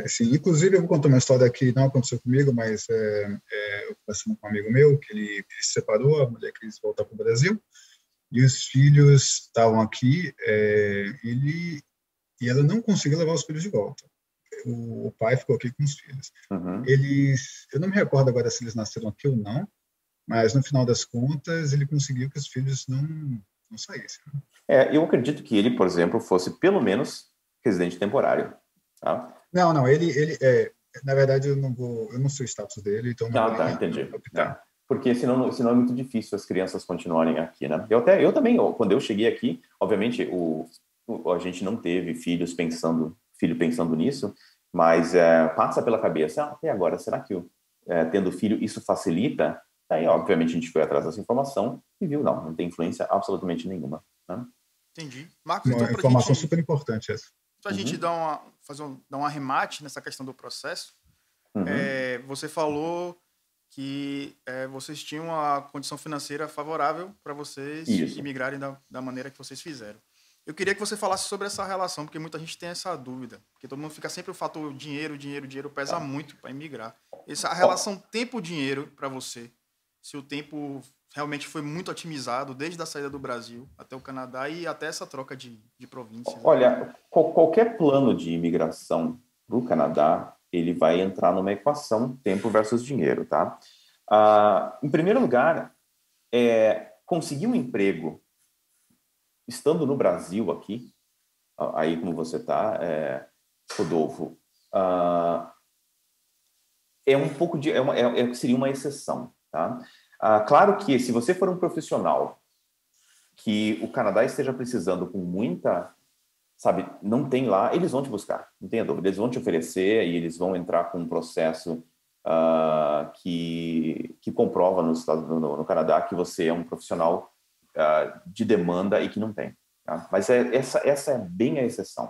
Sim. Inclusive, eu vou contar uma história que não aconteceu comigo, mas eu conversando com um amigo meu, que ele se separou, a mulher quis voltar para o Brasil, e os filhos estavam aqui, e ela não conseguiu levar os filhos de volta. O pai ficou aqui com os filhos. Eu não me recordo agora se eles nasceram aqui ou não, mas no final das contas ele conseguiu que os filhos não saíssem. Eu acredito que ele, por exemplo, fosse pelo menos residente temporário. Tá? Não, ele na verdade eu não sei o status dele, então não. Tá, entendi. Porque senão é muito difícil as crianças continuarem aqui, né? Eu também, quando eu cheguei aqui, obviamente a gente não teve filhos pensando filho pensando nisso, mas passa pela cabeça, e agora, será que tendo filho isso facilita? Aí, obviamente, a gente foi atrás dessa informação e viu, não tem influência absolutamente nenhuma. Né? Entendi. Marcos, então, Uma para informação gente, super importante essa. a gente dar dar um arremate nessa questão do processo, você falou que vocês tinham uma condição financeira favorável para vocês imigrarem da maneira que vocês fizeram. Eu queria que você falasse sobre essa relação, porque muita gente tem essa dúvida. Porque todo mundo fica sempre o fator dinheiro pesa muito para imigrar. A relação tempo-dinheiro para você, se o tempo realmente foi muito otimizado desde a saída do Brasil até o Canadá e até essa troca de províncias. Olha, qualquer plano de imigração para o Canadá, ele vai entrar numa equação tempo versus dinheiro, tá? Em primeiro lugar, conseguir um emprego estando no Brasil aqui, aí como você está, Rodolfo, seria uma exceção, tá? Claro que se você for um profissional que o Canadá esteja precisando com muita, sabe, não tem lá, eles vão te buscar, não tenha dúvida, eles vão te oferecer e eles vão entrar com um processo que comprova no Canadá que você é um profissional de demanda e que não tem. Tá? Mas essa é bem a exceção.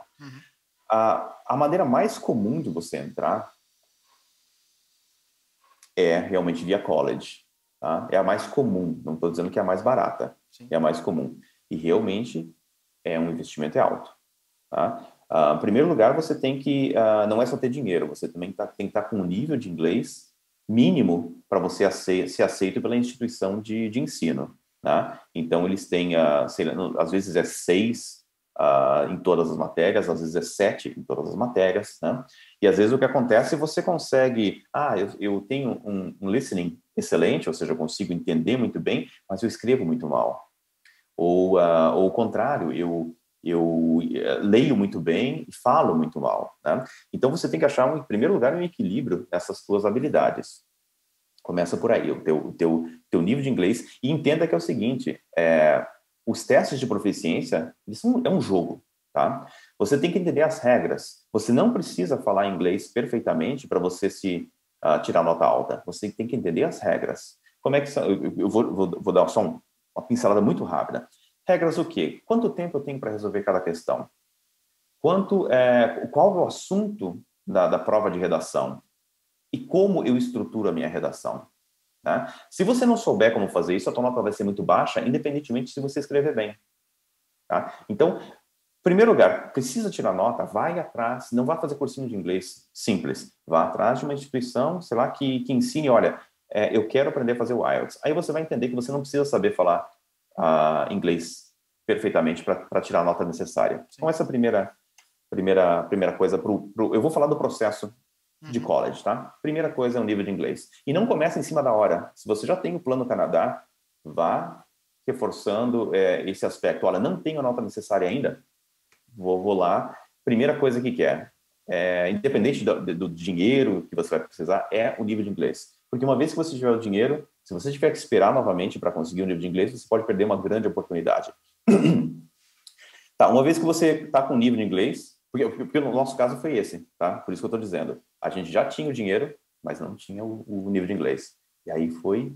A maneira mais comum de você entrar é realmente via college. Tá? É a mais comum, não estou dizendo que é a mais barata, Sim. é a mais comum. E realmente um investimento alto. Tá? Em primeiro lugar, você tem que, não é só ter dinheiro, você também tem que estar com um nível de inglês mínimo para você ser aceito pela instituição de ensino. Tá? Então, eles têm, sei lá, às vezes 6 em todas as matérias, às vezes 7 em todas as matérias. Né? E às vezes o que acontece é você consegue, eu tenho um listening excelente, ou seja, eu consigo entender muito bem, mas eu escrevo muito mal. Ou o contrário, eu leio muito bem e falo muito mal. Né? Então, você tem que achar, em primeiro lugar, um equilíbrio nessas suas habilidades. Começa por aí, o teu nível de inglês. E entenda que é o seguinte, os testes de proficiência, é um jogo. Tá? Você tem que entender as regras. Você não precisa falar inglês perfeitamente para você tirar nota alta. Você tem que entender as regras. Como é que são? Eu vou dar só uma pincelada muito rápida. Regras o quê? Quanto tempo eu tenho para resolver cada questão? Qual é o assunto da prova de redação? E como eu estruturo a minha redação? Tá? Se você não souber como fazer isso, a tua nota vai ser muito baixa, independentemente se você escrever bem. Tá? Então, em primeiro lugar, precisa tirar nota, vai atrás, não vá fazer cursinho de inglês simples, vá atrás de uma instituição, sei lá, que ensine, olha, eu quero aprender a fazer o IELTS. Aí você vai entender que você não precisa saber falar inglês perfeitamente para tirar a nota necessária. Sim. Então, essa é a primeira coisa. Eu vou falar do processo de college, tá? Primeira coisa é o nível de inglês. E não comece em cima da hora. Se você já tem o plano Canadá, vá reforçando esse aspecto. Olha, não tenho a nota necessária ainda, vou lá. Primeira coisa que quer, independente do dinheiro que você vai precisar, é o nível de inglês. Porque uma vez que você tiver o dinheiro, se você tiver que esperar novamente para conseguir o nível de inglês, você pode perder uma grande oportunidade. Tá, uma vez que você está com o nível de inglês, porque no nosso caso foi esse, tá? Por isso que eu estou dizendo. A gente já tinha o dinheiro, mas não tinha o nível de inglês. E aí foi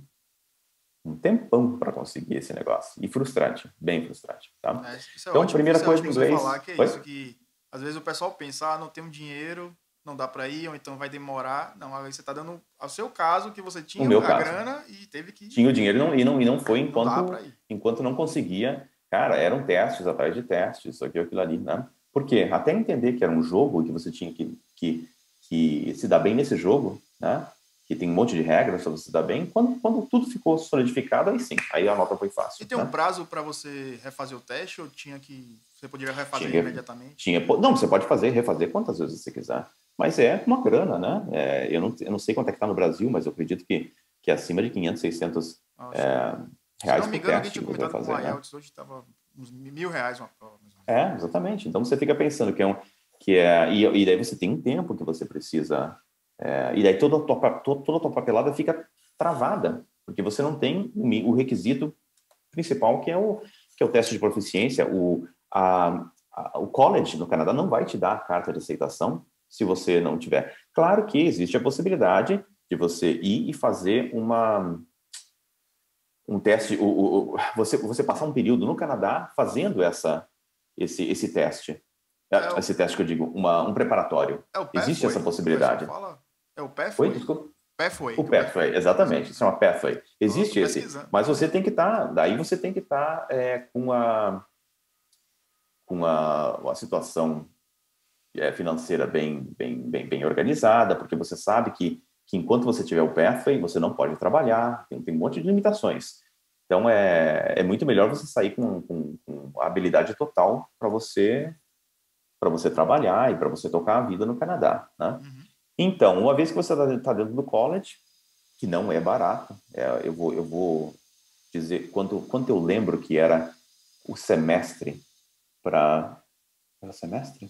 um tempão para conseguir esse negócio. E frustrante, bem frustrante, tá? Então, ótimo, primeira coisa de inglês... falar que isso, que às vezes o pessoal pensa, não tenho dinheiro, não dá para ir, ou então vai demorar. Não, aí você está dando ao seu caso que você tinha a grana e teve que... Tinha o dinheiro e não foi enquanto não conseguia. Cara, eram testes atrás de testes, isso aqui, aquilo ali, né? Por quê? Até entender que era um jogo que você tinha que se dar bem nesse jogo, né? Que tem um monte de regras para você se dar bem. Quando tudo ficou solidificado, aí sim, aí a nota foi fácil. E tem um prazo para você refazer o teste ou você poderia refazer imediatamente? Não, você pode refazer quantas vezes você quiser. Mas é uma grana, né? Eu não sei quanto é que está no Brasil, mas eu acredito que acima de 500, 600 reais por teste. Alguém tinha comentado com o IELTS, hoje estava uns R$1.000 uma prova. Exatamente. Então você fica pensando e daí você tem um tempo que você precisa, e daí toda a tua papelada fica travada, porque você não tem o requisito principal que é o teste de proficiência, o college no Canadá não vai te dar a carta de aceitação se você não tiver. Claro que existe a possibilidade de você ir e fazer um teste, você passar um período no Canadá fazendo esse teste. Esse teste que eu digo, um preparatório. Existe essa possibilidade. É o Pathway? Oi, desculpa. Pathway. O Pathway, exatamente. Isso é uma Pathway. Existe esse. Mas você tem que estar... Daí você tem que estar com uma situação financeira bem organizada, porque você sabe que enquanto você tiver o Pathway, você não pode trabalhar, tem um monte de limitações. Então, é muito melhor você sair com a habilidade total para você trabalhar e para você tocar a vida no Canadá, né? Uhum. Então, uma vez que você está dentro do college, que não é barato, eu vou dizer quanto eu lembro que era o semestre para... Era semestre?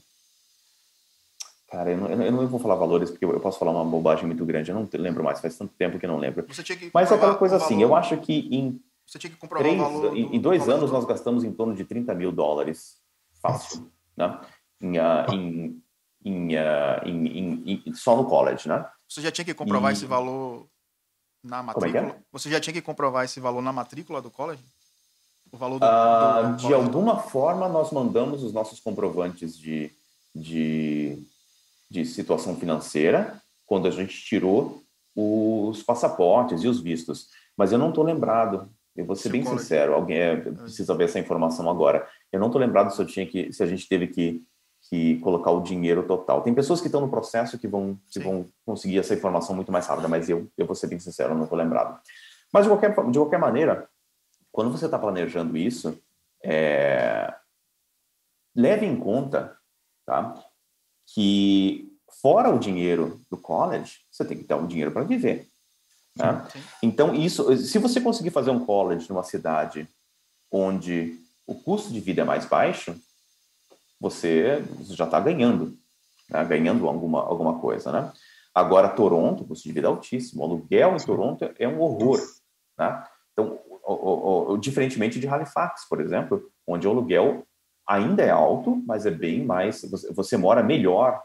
Cara, eu não vou falar valores, porque eu posso falar uma bobagem muito grande, eu não lembro mais, faz tanto tempo que eu não lembro. Mas é aquela coisa assim, eu acho que você tinha que comprovar o valor em 2 anos nós gastamos em torno de $30 mil fácil, né? Só no college, né? Você já tinha que comprovar esse valor na matrícula? Como é que é? Você já tinha que comprovar esse valor na matrícula do college? O valor do de alguma forma, nós mandamos os nossos comprovantes de situação financeira quando a gente tirou os passaportes e os vistos. Mas eu não estou lembrado. Eu vou ser bem sincero. Alguém precisa ver essa informação agora. Eu não estou lembrado se a gente teve que colocar o dinheiro total. Tem pessoas que estão no processo que vão conseguir essa informação muito mais rápida, mas eu vou ser bem sincero, eu não estou lembrado. Mas, de qualquer maneira, quando você está planejando isso, leve em conta, tá, que fora o dinheiro do college, você tem que ter um dinheiro para viver. Né? Então, se você conseguir fazer um college numa cidade onde o custo de vida é mais baixo, você já está ganhando, né? Ganhando alguma coisa, né? Agora, Toronto, o custo de vida é altíssimo. O aluguel em Toronto é um horror, né? Então, diferentemente de Halifax, por exemplo, onde o aluguel ainda é alto, mas é bem mais... Você mora melhor,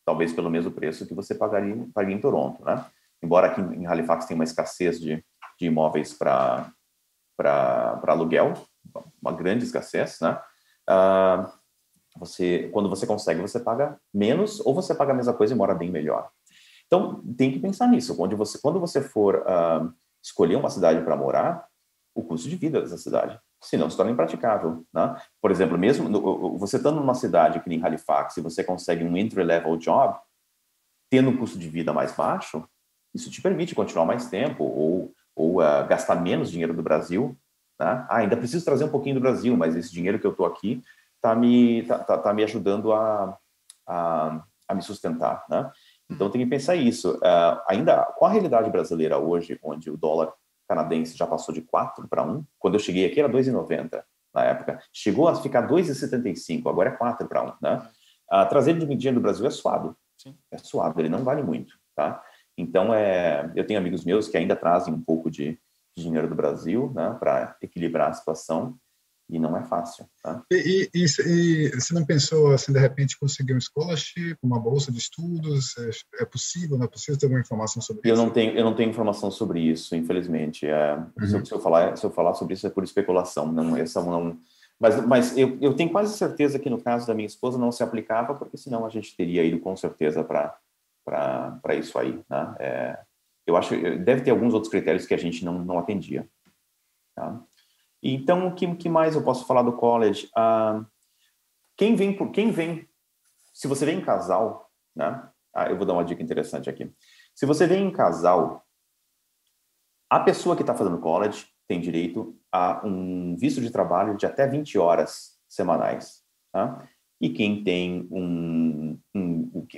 talvez pelo mesmo preço que você pagaria em Toronto, né? Embora aqui em Halifax tenha uma escassez de imóveis para aluguel, uma grande escassez, né? Quando você consegue, você paga menos ou você paga a mesma coisa e mora bem melhor. Então, tem que pensar nisso. Quando você for escolher uma cidade para morar, o custo de vida dessa cidade, senão se torna impraticável, né? Por exemplo, mesmo você estando numa cidade que nem Halifax, se você consegue um entry-level job, tendo um custo de vida mais baixo, isso te permite continuar mais tempo ou gastar menos dinheiro do Brasil, né? Ainda preciso trazer um pouquinho do Brasil, mas esse dinheiro que eu estou aqui tá me ajudando a me sustentar, né? Então tem que pensar isso. Ainda com a realidade brasileira hoje, onde o dólar canadense já passou de 4 para 1, quando eu cheguei aqui era 2,90 na época, chegou a ficar 2,75, agora é 4 para 1, né? Trazer dinheiro do Brasil é suado. Sim. É suado, ele não vale muito, tá? Então eu tenho amigos meus que ainda trazem um pouco de dinheiro do Brasil, né, para equilibrar a situação. E não é fácil, tá? E você não pensou, assim, de repente, conseguir um scholarship, uma bolsa de estudos? É possível, não é possível? Ter alguma informação sobre isso? Eu não tenho informação sobre isso, infelizmente. Se eu falar sobre isso é por especulação. Mas eu tenho quase certeza que no caso da minha esposa não se aplicava, porque senão a gente teria ido com certeza para isso aí, né? Eu acho que deve ter alguns outros critérios que a gente não atendia, tá? Então, o que mais eu posso falar do college? Quem vem, se você vem em casal, né? Eu vou dar uma dica interessante aqui. Se você vem em casal, a pessoa que está fazendo college tem direito a um visto de trabalho de até 20 horas semanais, tá? E quem tem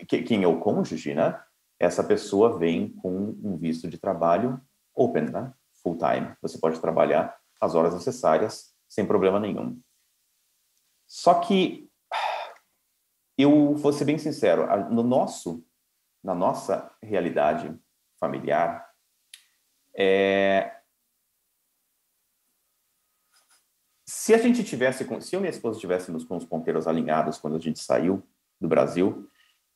quem é o cônjuge, né? Essa pessoa vem com um visto de trabalho open, né? Full time. Você pode trabalhar as horas necessárias, sem problema nenhum. Só que, eu vou ser bem sincero, na nossa realidade familiar, Se a gente tivesse, se eu e minha esposa tivéssemos com os ponteiros alinhados quando a gente saiu do Brasil,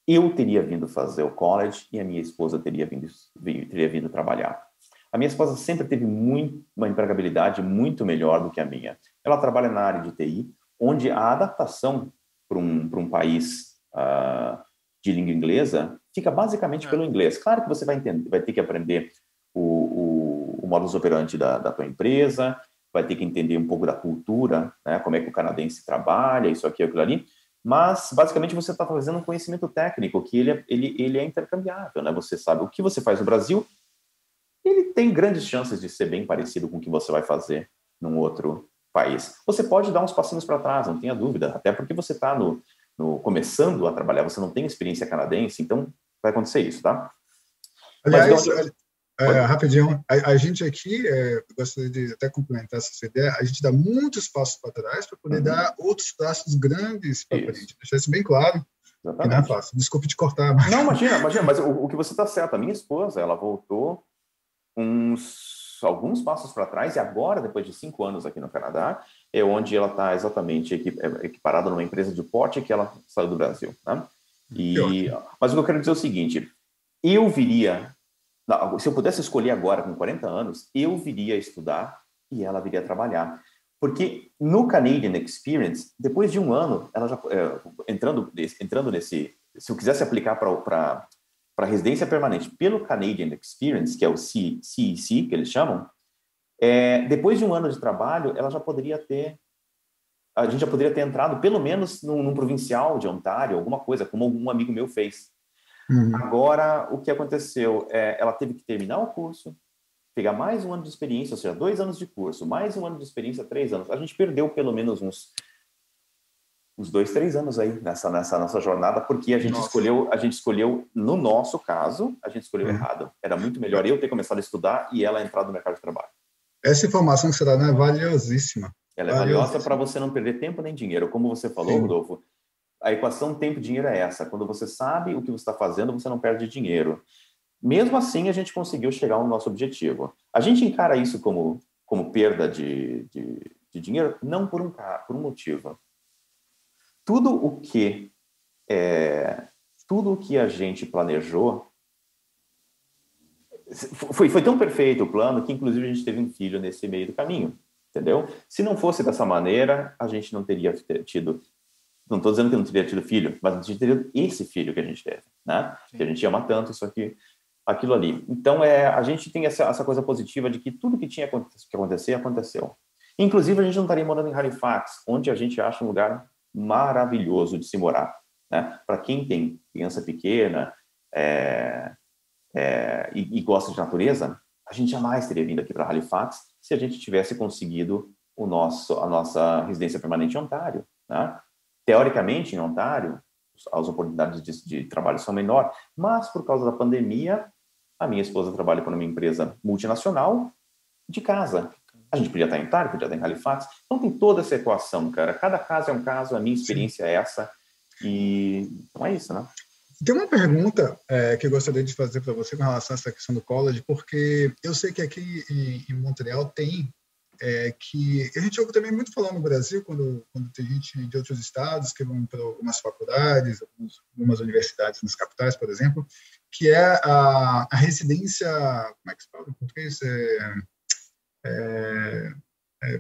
eu teria vindo fazer o college e a minha esposa teria vindo trabalhar. A minha esposa sempre teve uma empregabilidade muito melhor do que a minha. Ela trabalha na área de TI, onde a adaptação para um país de língua inglesa fica basicamente pelo inglês. Claro que você vai ter que aprender o modus operandi da tua empresa, vai ter que entender um pouco da cultura, né, como é que o canadense trabalha, isso aqui, aquilo ali, mas basicamente você está fazendo um conhecimento técnico que ele é intercambiável, né? Você sabe o que você faz no Brasil, ele tem grandes chances de ser bem parecido com o que você vai fazer num outro país. Você pode dar uns passinhos para trás, não tenha dúvida, até porque você está começando a trabalhar, você não tem experiência canadense, então vai acontecer isso, tá? Aliás, rapidinho, a gente aqui, gostaria de até complementar essa ideia, a gente dá muitos passos para trás para poder dar outros passos grandes para frente. Deixar isso bem claro, que não é fácil. Desculpe te cortar. Mas... Não, imagina, mas o que você está certo, a minha esposa, ela voltou alguns passos para trás e agora, depois de 5 anos aqui no Canadá, é onde ela está exatamente equiparada numa empresa de porte que ela saiu do Brasil. Né? Mas o que eu quero dizer é o seguinte, se eu pudesse escolher agora, com 40 anos, eu viria estudar e ela viria trabalhar. Porque no Canadian Experience, depois de 1 ano, ela já entrando nesse... Se eu quisesse aplicar para residência permanente pelo Canadian Experience, que é o CEC, que eles chamam, depois de 1 ano de trabalho, a gente já poderia ter entrado pelo menos num provincial de Ontário, alguma coisa, como um amigo meu fez. Agora, o que aconteceu? Ela teve que terminar o curso, pegar mais 1 ano de experiência, ou seja, 2 anos de curso, mais 1 ano de experiência, 3 anos. A gente perdeu pelo menos uns 2, 3 anos aí nessa nossa jornada, porque a gente escolheu, no nosso caso, a gente escolheu errado. Era muito melhor eu ter começado a estudar e ela entrar no mercado de trabalho. Essa informação que você dá é valiosíssima. Ela é valiosa para você não perder tempo nem dinheiro. Como você falou, Rodolfo, a equação tempo-dinheiro é essa. Quando você sabe o que você está fazendo, você não perde dinheiro. Mesmo assim, a gente conseguiu chegar ao nosso objetivo. A gente encara isso como perda de dinheiro? Não por um motivo. Tudo o que a gente planejou foi tão perfeito o plano que, inclusive, a gente teve um filho nesse meio do caminho, entendeu? Se não fosse dessa maneira, a gente não teria tido... Não estou dizendo que não teria tido filho, mas a gente teria esse filho que a gente teve, né? Que a gente ama tanto, isso aqui, aquilo ali. Então, a gente tem essa coisa positiva de que tudo que tinha que acontecer, aconteceu. Inclusive, a gente não estaria morando em Halifax, onde a gente acha um lugar maravilhoso de se morar, né? Para quem tem criança pequena e gosta de natureza, a gente jamais teria vindo aqui para Halifax se a gente tivesse conseguido a nossa residência permanente em Ontário, né? Teoricamente, em Ontário, as oportunidades de trabalho são menores, mas por causa da pandemia, a minha esposa trabalha para uma empresa multinacional de casa. A gente podia estar em Ontário, podia estar em Halifax. Então tem toda essa equação, cara. Cada caso é um caso, a minha experiência é essa. E então é isso, né? Tem uma pergunta que eu gostaria de fazer para você com relação a essa questão do college, porque eu sei que aqui em Montreal tem que a gente ouve também muito falar no Brasil, quando tem gente de outros estados que vão para algumas faculdades, algumas universidades nas capitais, por exemplo, que é a residência, como é que se fala em português?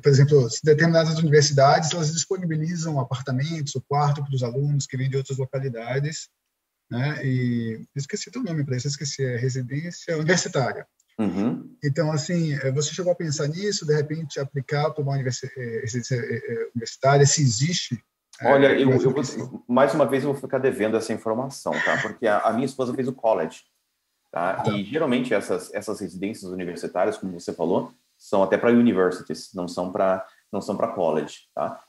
Por exemplo, determinadas universidades, elas disponibilizam apartamentos ou quarto para os alunos que vêm de outras localidades, né? E esqueci o nome para isso, residência universitária. Então, assim, você chegou a pensar nisso, de repente aplicar para uma residência universitária, se existe? Olha, mais uma vez eu vou ficar devendo essa informação, tá? Porque a minha esposa fez o college, tá? E geralmente essas residências universitárias, como você falou, são até para universities, não são para college, tá?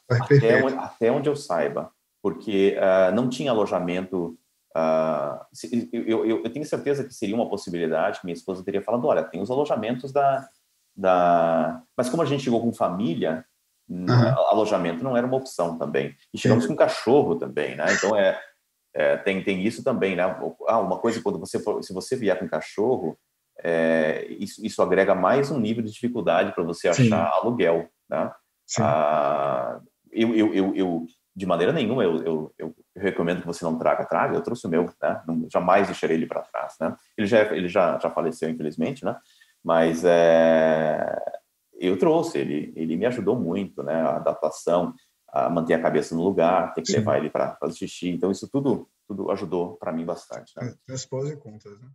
Até onde eu saiba, porque não tinha alojamento. Eu tenho certeza que seria uma possibilidade que minha esposa teria falado, olha, tem os alojamentos mas como a gente chegou com família, alojamento não era uma opção também. E chegamos com cachorro também, né? Então tem isso também, né? Uma coisa, se você vier com cachorro, isso agrega mais um nível de dificuldade para você achar aluguel, né? Eu de maneira nenhuma, eu recomendo que você não traga. Eu trouxe o meu, né? Jamais deixarei ele para trás, né? Ele já faleceu, infelizmente, né? Mas eu trouxe, ele me ajudou muito, né? A adaptação, a manter a cabeça no lugar, ter que levar ele para fazer xixi. Então, isso tudo ajudou para mim bastante, né? Tem os pós e contras, né?